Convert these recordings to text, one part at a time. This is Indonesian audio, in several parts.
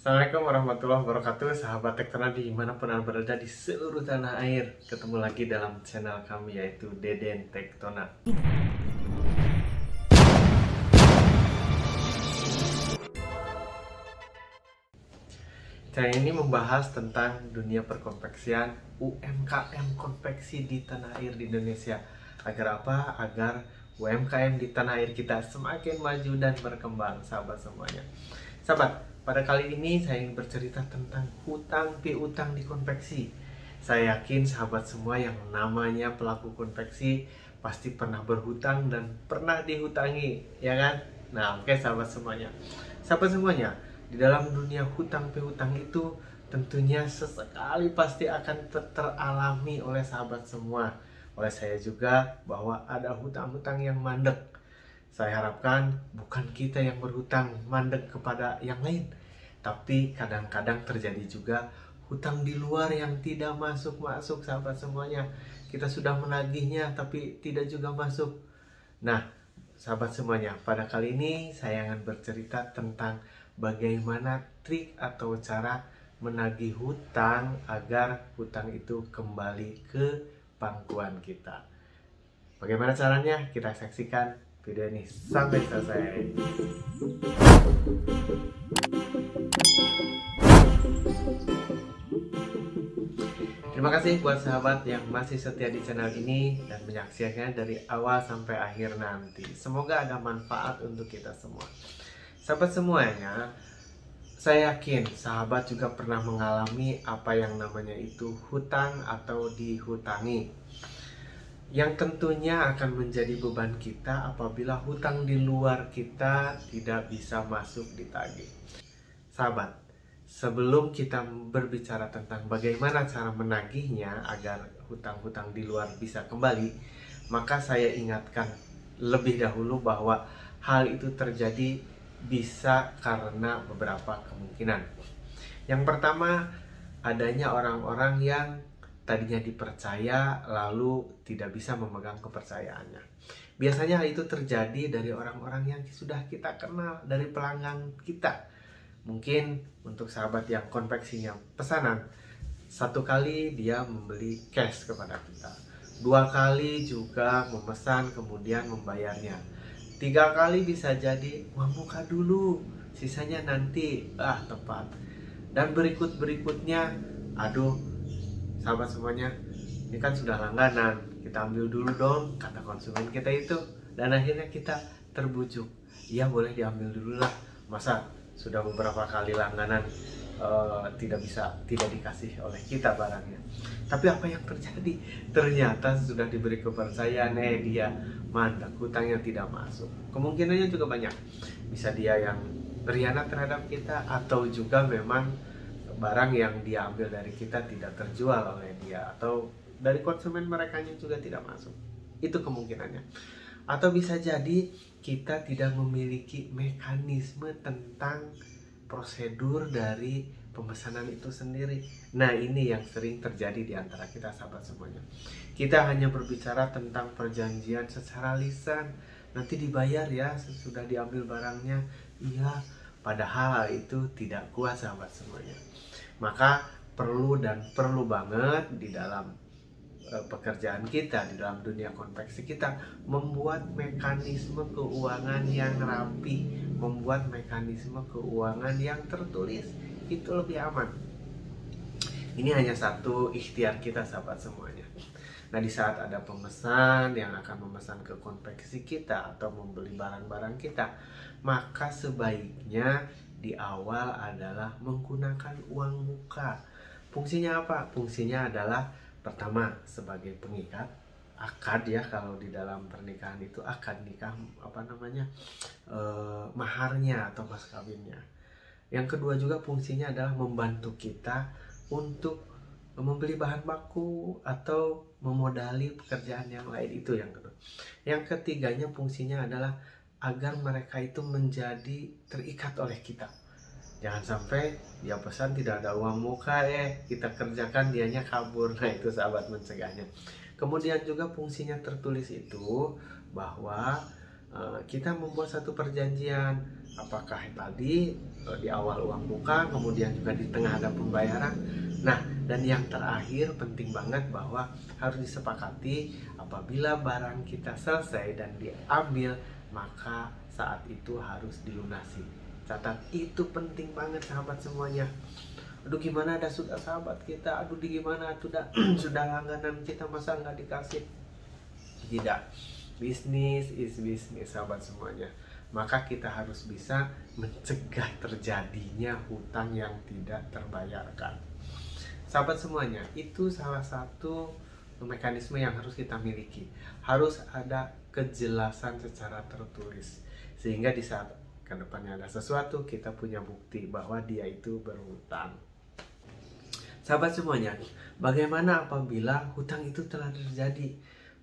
Assalamualaikum warahmatullahi wabarakatuh, sahabat Tektona dimanapun Anda berada di seluruh tanah air. Ketemu lagi dalam channel kami yaitu Deden Tektona. Channel ini membahas tentang dunia perkonveksian, UMKM konveksi di tanah air di Indonesia. Agar apa? Agar UMKM di tanah air kita semakin maju dan berkembang, sahabat semuanya. Sahabat, pada kali ini saya ingin bercerita tentang hutang piutang di konveksi. Saya yakin sahabat semua yang namanya pelaku konveksi pasti pernah berhutang dan pernah dihutangi, ya kan? Nah, oke sahabat semuanya. Sahabat semuanya, di dalam dunia hutang piutang itu tentunya sesekali pasti akan teralami oleh sahabat semua. Oleh saya juga bahwa ada hutang-hutang yang mandek. Saya harapkan bukan kita yang berhutang mandek kepada yang lain, tapi kadang-kadang terjadi juga hutang di luar yang tidak masuk-masuk, sahabat semuanya. Kita sudah menagihnya tapi tidak juga masuk. Nah, sahabat semuanya, pada kali ini saya akan bercerita tentang bagaimana trik atau cara menagih hutang agar hutang itu kembali ke pangkuan kita. Bagaimana caranya? Kita saksikan video ini sampai selesai. Terima kasih buat sahabat yang masih setia di channel ini dan menyaksikannya dari awal sampai akhir nanti. Semoga ada manfaat untuk kita semua. Sahabat semuanya, saya yakin sahabat juga pernah mengalami apa yang namanya itu hutang atau dihutangi, yang tentunya akan menjadi beban kita apabila hutang di luar kita tidak bisa masuk ditagih. Sahabat, sebelum kita berbicara tentang bagaimana cara menagihnya agar hutang-hutang di luar bisa kembali, maka saya ingatkan lebih dahulu bahwa hal itu terjadi bisa karena beberapa kemungkinan. Yang pertama, adanya orang-orang yang tadinya dipercaya lalu tidak bisa memegang kepercayaannya. Biasanya hal itu terjadi dari orang-orang yang sudah kita kenal, dari pelanggan kita. Mungkin untuk sahabat yang konveksinya pesanan, satu kali dia membeli cash kepada kita, 2 kali juga memesan kemudian membayarnya, 3 kali bisa jadi uang muka dulu, sisanya nanti, tepat. Dan berikutnya, aduh sahabat semuanya, ini kan sudah langganan, kita ambil dulu dong, kata konsumen kita itu. Dan akhirnya kita terbujuk, iya boleh diambil dulu lah, masa sudah beberapa kali langganan tidak dikasih oleh kita barangnya. Tapi apa yang terjadi? Ternyata sudah diberi kepercayaan, dia mandek, hutangnya tidak masuk. Kemungkinannya juga banyak, bisa dia yang berkhianat terhadap kita, atau juga memang barang yang dia ambil dari kita tidak terjual oleh dia, atau dari konsumen mereka juga tidak masuk. Itu kemungkinannya. Atau bisa jadi kita tidak memiliki mekanisme tentang prosedur dari pemesanan itu sendiri. Nah, ini yang sering terjadi di antara kita, sahabat semuanya. Kita hanya berbicara tentang perjanjian secara lisan, nanti dibayar ya sesudah diambil barangnya. Iya, padahal itu tidak kuat, sahabat semuanya. Maka perlu banget di dalam pekerjaan kita, di dalam dunia konveksi kita, membuat mekanisme keuangan yang rapi, membuat mekanisme keuangan yang tertulis. Itu lebih aman. Ini hanya satu ikhtiar kita, sahabat semuanya. Nah, di saat ada pemesan yang akan memesan ke konveksi kita atau membeli barang-barang kita, maka sebaiknya di awal adalah menggunakan uang muka. Fungsinya apa? Fungsinya adalah pertama sebagai pengikat, akad ya, kalau di dalam pernikahan itu akad nikah, maharnya atau mas kawinnya. Yang kedua juga fungsinya adalah membantu kita untuk membeli bahan baku atau memodali pekerjaan yang lain, itu yang kedua. Yang ketiganya fungsinya adalah agar mereka itu menjadi terikat oleh kita. Jangan sampai dia pesan tidak ada uang muka, kita kerjakan dianya kabur. Nah, itu sahabat mencegahnya. Kemudian juga fungsinya tertulis itu bahwa kita membuat satu perjanjian, apakah tadi di awal uang muka, kemudian juga di tengah ada pembayaran. Nah, dan yang terakhir penting banget bahwa harus disepakati apabila barang kita selesai dan diambil, maka saat itu harus dilunasi. Catat, itu penting banget sahabat semuanya. Aduh gimana ada sudah sahabat kita, aduh gimana sudah langganan kita masa nggak dikasih. Tidak, bisnis is bisnis sahabat semuanya. Maka kita harus bisa mencegah terjadinya hutang yang tidak terbayarkan. Sahabat semuanya, itu salah satu mekanisme yang harus kita miliki. Harus ada kejelasan secara tertulis, sehingga di saat kedepannya ada sesuatu, kita punya bukti bahwa dia itu berhutang. Sahabat semuanya, bagaimana apabila hutang itu telah terjadi?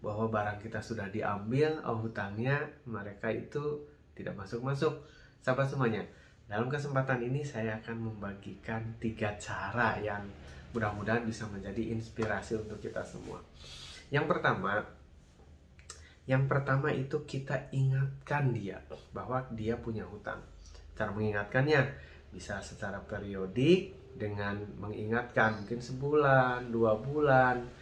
Bahwa barang kita sudah diambil, hutangnya mereka itu tidak masuk-masuk. Sahabat semuanya, dalam kesempatan ini saya akan membagikan 3 cara yang mudah-mudahan bisa menjadi inspirasi untuk kita semua. Yang pertama itu kita ingatkan dia bahwa dia punya hutang. Cara mengingatkannya bisa secara periodik dengan mengingatkan mungkin sebulan, 2 bulan.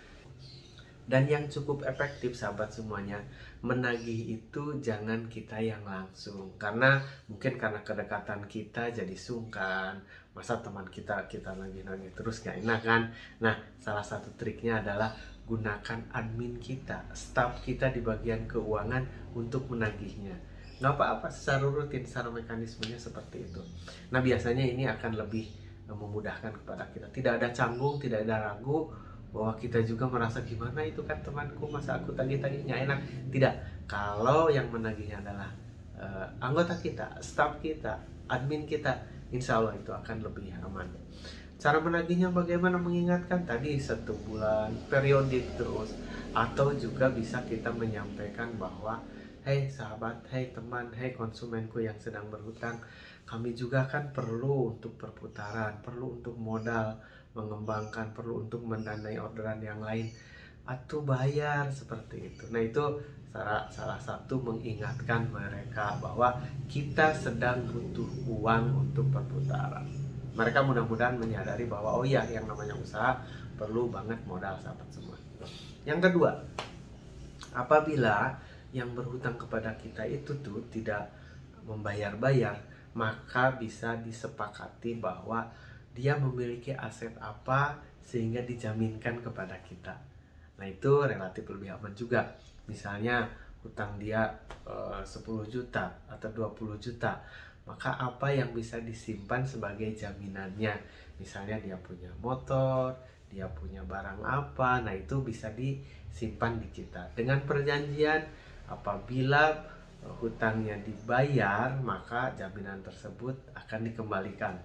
Dan yang cukup efektif sahabat semuanya, menagih itu jangan kita yang langsung. Karena mungkin karena kedekatan kita jadi sungkan. Masa teman kita nagih-nagih terus gak enak kan? Nah, salah satu triknya adalah gunakan admin kita, staf kita di bagian keuangan untuk menagihnya. Nggak apa-apa, secara rutin, secara mekanismenya seperti itu. Nah, biasanya ini akan lebih memudahkan kepada kita. Tidak ada canggung, tidak ada ragu bahwa kita juga merasa gimana itu kan temanku, masa aku tagih-tagihnya enak. Tidak, kalau yang menagihnya adalah anggota kita, staf kita, admin kita, insya Allah itu akan lebih aman. Cara menagihnya bagaimana? Mengingatkan tadi 1 bulan, periodik terus. Atau juga bisa kita menyampaikan bahwa hei sahabat, hei teman, hei konsumenku yang sedang berhutang, kami juga kan perlu untuk perputaran, perlu untuk modal mengembangkan, perlu untuk mendanai orderan yang lain, atau bayar seperti itu. Nah, itu salah satu mengingatkan mereka bahwa kita sedang butuh uang untuk perputaran. Mereka mudah-mudahan menyadari bahwa oh iya, yang namanya usaha perlu banget modal sahabat semua. Yang kedua, apabila yang berhutang kepada kita itu tuh tidak membayar-bayar, maka bisa disepakati bahwa dia memiliki aset apa sehingga dijaminkan kepada kita. Nah, itu relatif lebih aman juga. Misalnya hutang dia 10 juta atau 20 juta, maka apa yang bisa disimpan sebagai jaminannya? Misalnya dia punya motor, dia punya barang apa, nah itu bisa disimpan di kita. Dengan perjanjian apabila hutangnya dibayar, maka jaminan tersebut akan dikembalikan.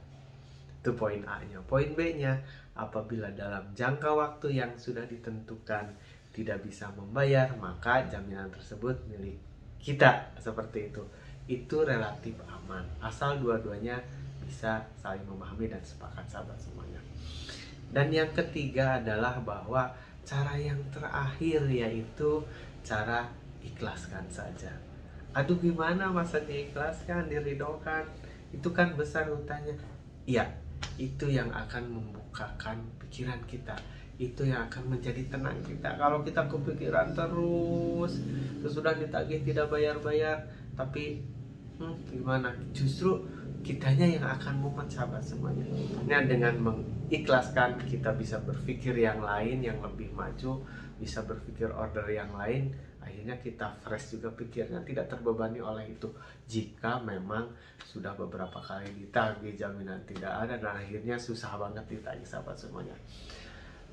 Itu poin A-nya. Poin B-nya, apabila dalam jangka waktu yang sudah ditentukan tidak bisa membayar, maka jaminan tersebut milik kita. Seperti itu. Itu relatif aman. Asal dua-duanya bisa saling memahami dan sepakat sahabat semuanya. Dan yang ketiga adalah bahwa cara yang terakhir yaitu cara ikhlaskan saja. Aduh gimana masa diikhlaskan, diridokan? Itu kan besar hutangnya. Iya, itu yang akan membukakan pikiran kita, itu yang akan menjadi tenang kita. Kalau kita kepikiran terus, sesudah ditagih tidak bayar-bayar, tapi gimana? Justru kitanya yang akan mumet sahabat semuanya. Nah, dengan mengikhlaskan kita bisa berpikir yang lain, yang lebih maju, bisa berpikir order yang lain. Akhirnya kita fresh juga pikirnya, tidak terbebani oleh itu. Jika memang sudah beberapa kali ditagih, jaminan tidak ada, dan akhirnya susah banget ditagih sahabat semuanya.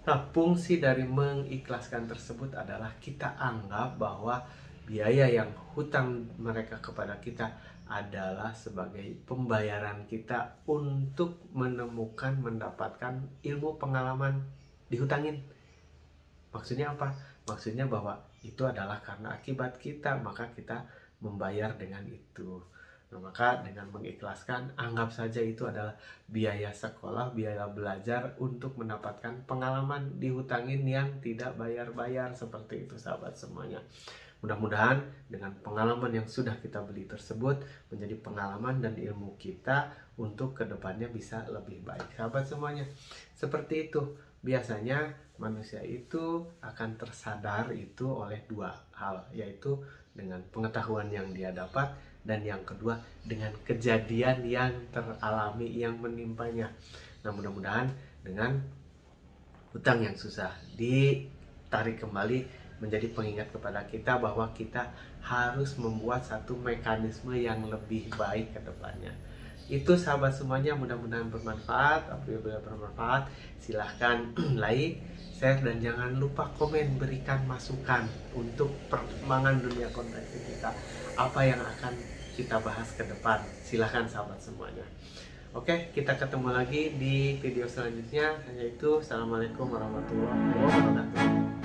Nah, fungsi dari mengikhlaskan tersebut adalah kita anggap bahwa biaya yang hutang mereka kepada kita adalah sebagai pembayaran kita untuk menemukan, mendapatkan ilmu pengalaman dihutangin. Maksudnya apa? Maksudnya bahwa itu adalah karena akibat kita, maka kita membayar dengan itu. Nah, maka dengan mengikhlaskan, anggap saja itu adalah biaya sekolah, biaya belajar untuk mendapatkan pengalaman dihutangin yang tidak bayar-bayar. Seperti itu sahabat semuanya. Mudah-mudahan dengan pengalaman yang sudah kita beli tersebut menjadi pengalaman dan ilmu kita untuk kedepannya bisa lebih baik. Sahabat semuanya, seperti itu. Biasanya manusia itu akan tersadar itu oleh dua hal, yaitu dengan pengetahuan yang dia dapat, dan yang kedua dengan kejadian yang teralami yang menimpanya. Nah, mudah-mudahan dengan hutang yang susah ditarik kembali menjadi pengingat kepada kita bahwa kita harus membuat satu mekanisme yang lebih baik ke depannya. Itu sahabat semuanya, mudah-mudahan bermanfaat. Apabila bermanfaat, silahkan like, share, dan jangan lupa komen, berikan masukan untuk perkembangan dunia konten kita. Apa yang akan kita bahas ke depan, silahkan sahabat semuanya. Oke, kita ketemu lagi di video selanjutnya. Hanya itu, assalamualaikum warahmatullahi wabarakatuh.